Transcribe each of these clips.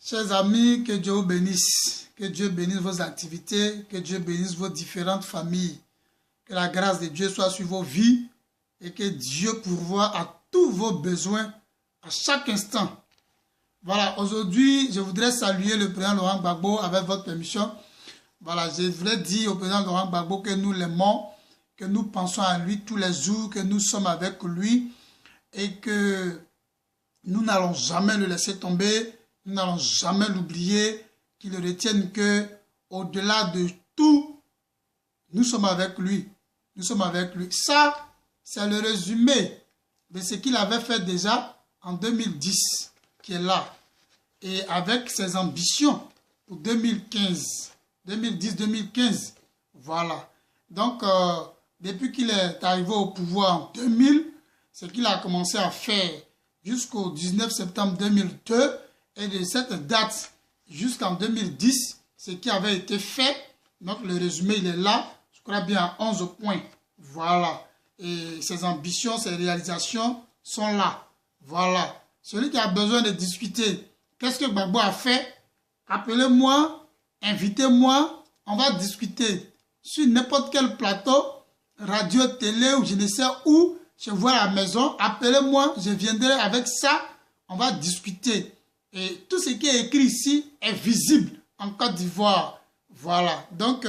Chers amis, que Dieu vous bénisse. Que Dieu bénisse vos activités, que Dieu bénisse vos différentes familles. Que la grâce de Dieu soit sur vos vies et que Dieu pourvoie à tous vos besoins à chaque instant. Voilà, aujourd'hui, je voudrais saluer le président Laurent Gbagbo avec votre permission. Voilà, je voulais dire au président Laurent Gbagbo que nous l'aimons, que nous pensons à lui tous les jours, que nous sommes avec lui et que nous n'allons jamais le laisser tomber, nous n'allons jamais l'oublier, qu'il retienne que au-delà de tout, nous sommes avec lui. Nous sommes avec lui. Ça, c'est le résumé de ce qu'il avait fait déjà en 2010, qui est là. Et avec ses ambitions pour 2015, 2010-2015. Voilà. Donc, depuis qu'il est arrivé au pouvoir en 2000, ce qu'il a commencé à faire jusqu'au 19 septembre 2002, et de cette date jusqu'en 2010, ce qui avait été fait, donc le résumé, il est là, je crois bien à 11 points. Voilà. Et ses ambitions, ses réalisations sont là. Voilà. Celui qui a besoin de discuter, qu'est-ce que Gbagbo a fait? Appelez-moi, invitez-moi, on va discuter sur n'importe quel plateau, radio, télé ou je ne sais où, je vois à la maison, appelez-moi, je viendrai avec ça, on va discuter. Et tout ce qui est écrit ici est visible en Côte d'Ivoire. Voilà. Donc,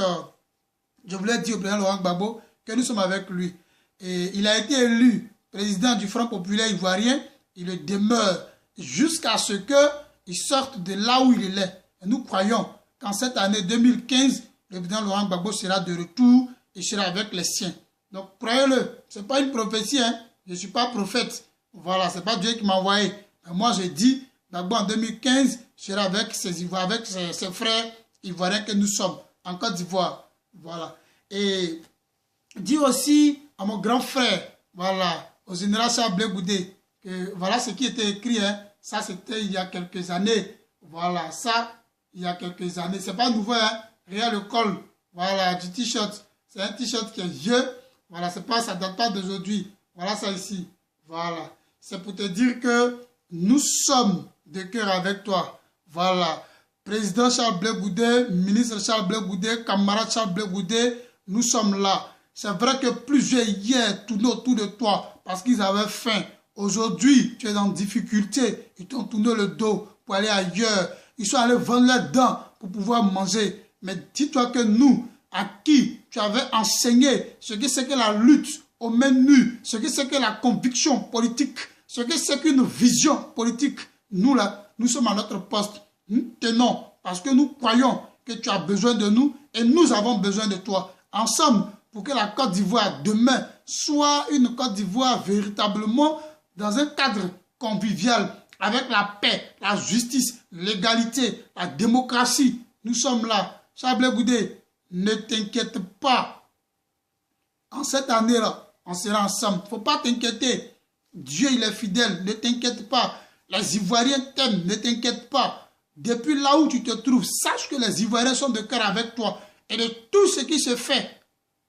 je voulais dire au président Laurent Gbagbo que nous sommes avec lui. Et il a été élu président du Front populaire ivoirien. Il le demeure jusqu'à ce qu'il sorte de là où il est. Et nous croyons qu'en cette année 2015, le président Laurent Gbagbo sera de retour et sera avec les siens. Donc, croyez-le. Ce n'est pas une prophétie. Hein? Je ne suis pas prophète. Voilà, ce n'est pas Dieu qui m'a envoyé. Mais moi, je dis, Gbagbo en 2015 sera avec ses frères ivoiriens que nous sommes en Côte d'Ivoire. Voilà. Et dire aussi à mon grand frère, voilà, au général Charles Blé Goudé, que voilà ce qui était écrit. Hein? Ça, c'était il y a quelques années. Voilà, ça, il y a quelques années. Ce n'est pas nouveau. Hein? Regarde le col, voilà, du t-shirt. C'est un t-shirt qui est vieux. Voilà, ça ne date pas d'aujourd'hui. Voilà ça ici. Voilà. C'est pour te dire que nous sommes de cœur avec toi. Voilà. Président Charles Blé Goudé, ministre Charles Blé Goudé, camarade Charles Blé Goudé, nous sommes là. C'est vrai que plusieurs hier tournaient autour de toi parce qu'ils avaient faim. Aujourd'hui, tu es en difficulté. Ils t'ont tourné le dos pour aller ailleurs. Ils sont allés vendre leurs dents pour pouvoir manger. Mais dis-toi que nous, à qui tu avais enseigné ce que c'est que la lutte au menu, ce que c'est que la conviction politique, ce que c'est qu'une vision politique, nous là, nous sommes à notre poste. Nous tenons parce que nous croyons que tu as besoin de nous et nous avons besoin de toi. Ensemble, pour que la Côte d'Ivoire demain soit une Côte d'Ivoire véritablement dans un cadre convivial avec la paix, la justice, l'égalité, la démocratie. Nous sommes là. Charles Blé Goudé, ne t'inquiète pas. En cette année-là, on sera ensemble. Il ne faut pas t'inquiéter. Dieu, il est fidèle. Ne t'inquiète pas. Les Ivoiriens t'aiment. Ne t'inquiète pas. Depuis là où tu te trouves, sache que les Ivoiriens sont de cœur avec toi. Et de tout ce qui se fait,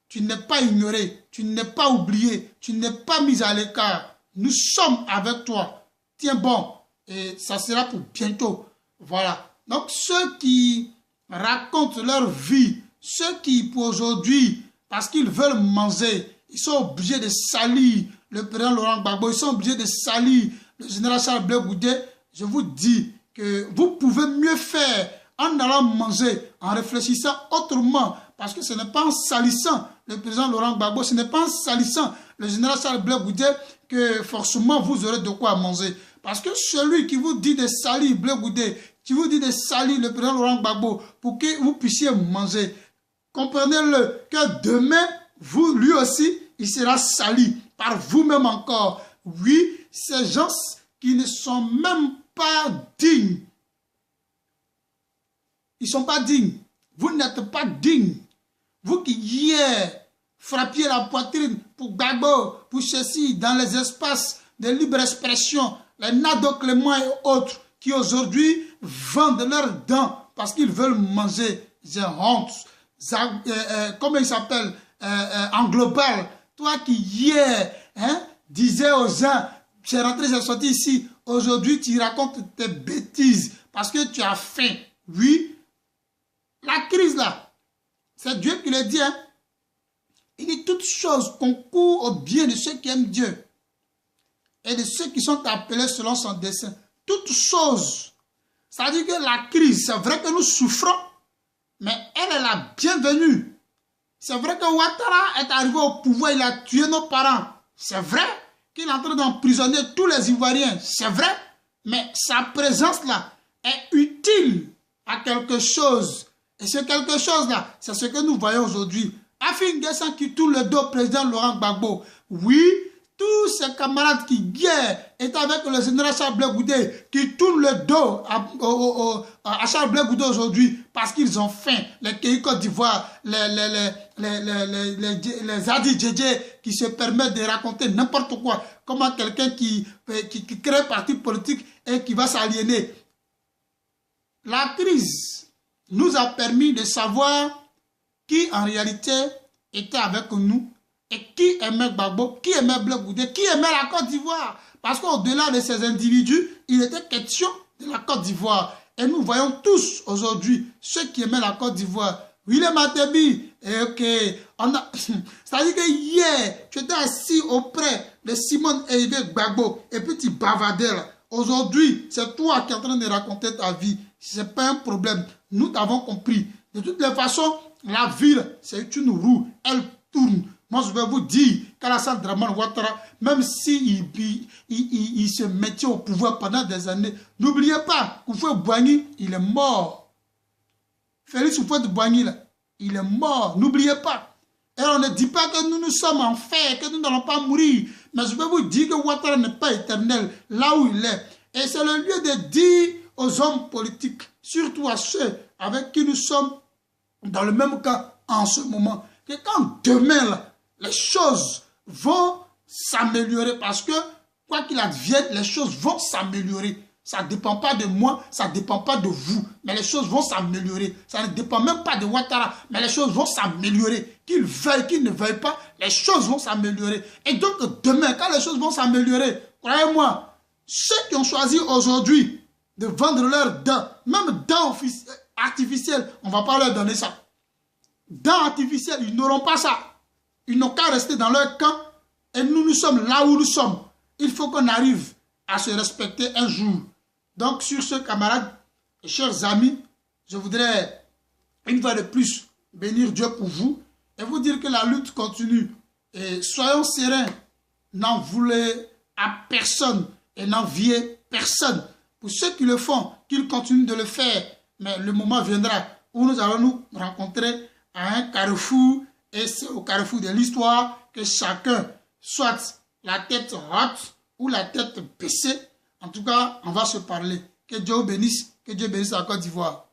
tu n'es pas ignoré. Tu n'es pas oublié. Tu n'es pas mis à l'écart. Nous sommes avec toi. Tiens bon. Et ça sera pour bientôt. Voilà. Donc, ceux qui racontent leur vie, ceux qui, pour aujourd'hui, parce qu'ils veulent manger, ils sont obligés de salir le président Laurent Gbagbo, ils sont obligés de salir le général Charles Blé Goudé. Je vous dis que vous pouvez mieux faire en allant manger, en réfléchissant autrement, parce que ce n'est pas en salissant le président Laurent Gbagbo, ce n'est pas en salissant le général Charles Blé Goudé que forcément vous aurez de quoi manger. Parce que celui qui vous dit de salir Blé Goudé, qui vous dit de salir le président Laurent Gbagbo pour que vous puissiez manger, comprenez-le que demain, vous, lui aussi, il sera sali par vous-même encore. Oui, ces gens qui ne sont même pas dignes. Ils ne sont pas dignes. Vous n'êtes pas dignes. Vous qui hier frappiez la poitrine pour Gbagbo, pour ceci, dans les espaces de libre expression, les Nado Clément et autres, qui aujourd'hui vendent leurs dents parce qu'ils veulent manger. J'ai honte. Comment il s'appelle? En global. Toi qui hier disais aux gens, j'ai rentré, j'ai sorti ici. Aujourd'hui, tu racontes tes bêtises. parce que tu as faim. Oui, la crise là, c'est Dieu qui le dit. Hein? Il dit toutes choses concourent au bien de ceux qui aiment Dieu et de ceux qui sont appelés selon son dessein. Toutes choses. Ça veut dire que la crise, c'est vrai que nous souffrons, mais elle est la bienvenue. C'est vrai que Ouattara est arrivé au pouvoir, il a tué nos parents. C'est vrai qu'il est en train d'emprisonner tous les Ivoiriens. C'est vrai, mais sa présence là est utile à quelque chose. Et ce quelque chose-là, c'est ce que nous voyons aujourd'hui. Afin N'Guessan qui tourne le dos au président Laurent Gbagbo. Oui, tous ces camarades qui guerrent étaient avec le général Charles Blé Goudé, qui tournent le dos à Charles Blé Goudé aujourd'hui parce qu'ils ont faim. Les Pays Côte d'Ivoire, les Adi Djedje qui se permettent de raconter n'importe quoi. Comment quelqu'un qui crée un parti politique et qui va s'aliéner. La crise nous a permis de savoir qui en réalité était avec nous et qui aimait Gbagbo, qui aimait Blé Goudé, qui aimait la Côte d'Ivoire. Parce qu'au-delà de ces individus, il était question de la Côte d'Ivoire. Et nous voyons tous aujourd'hui ceux qui aimaient la Côte d'Ivoire. William Atebi, c'est-à-dire que hier, tu étais assis auprès de Simone Eibé Gbagbo et puis tu bavardais là. Aujourd'hui, c'est toi qui es en train de raconter ta vie. Ce n'est pas un problème. Nous t'avons compris. De toutes les façons, la ville, c'est une roue. Elle tourne. Moi, je vais vous dire qu'Alassane Dramane Ouattara, même s'il se mettait au pouvoir pendant des années, n'oubliez pas qu'Houphouët-Boigny, il est mort. Félix Houphouët-Boigny, il est mort. N'oubliez pas. Et on ne dit pas que nous sommes en fait, que nous n'allons pas mourir. Mais je vais vous dire que Ouattara n'est pas éternel là où il est. Et c'est le lieu de dire aux hommes politiques, surtout à ceux avec qui nous sommes dans le même cas en ce moment, que quand demain, là, les choses vont s'améliorer parce que, quoi qu'il advienne, les choses vont s'améliorer. Ça ne dépend pas de moi, ça ne dépend pas de vous, mais les choses vont s'améliorer. Ça ne dépend même pas de Ouattara, mais les choses vont s'améliorer. Qu'il veuille, qu'il ne veuille pas, les choses vont s'améliorer. Et donc, demain, quand les choses vont s'améliorer, croyez-moi, ceux qui ont choisi aujourd'hui de vendre leurs dents, même dents artificielles, on ne va pas leur donner ça. Dents artificielles, ils n'auront pas ça. Ils n'ont qu'à rester dans leur camp et nous sommes là où nous sommes. Il faut qu'on arrive à se respecter un jour. Donc, sur ce, camarades et chers amis, je voudrais une fois de plus bénir Dieu pour vous et vous dire que la lutte continue. Et soyons sereins, n'en voulez à personne et n'enviez personne. Pour ceux qui le font, qu'ils continuent de le faire. Mais le moment viendra où nous allons nous rencontrer à un carrefour. Et c'est au carrefour de l'histoire que chacun, soit la tête haute ou la tête baissée, en tout cas, on va se parler. Que Dieu bénisse la Côte d'Ivoire.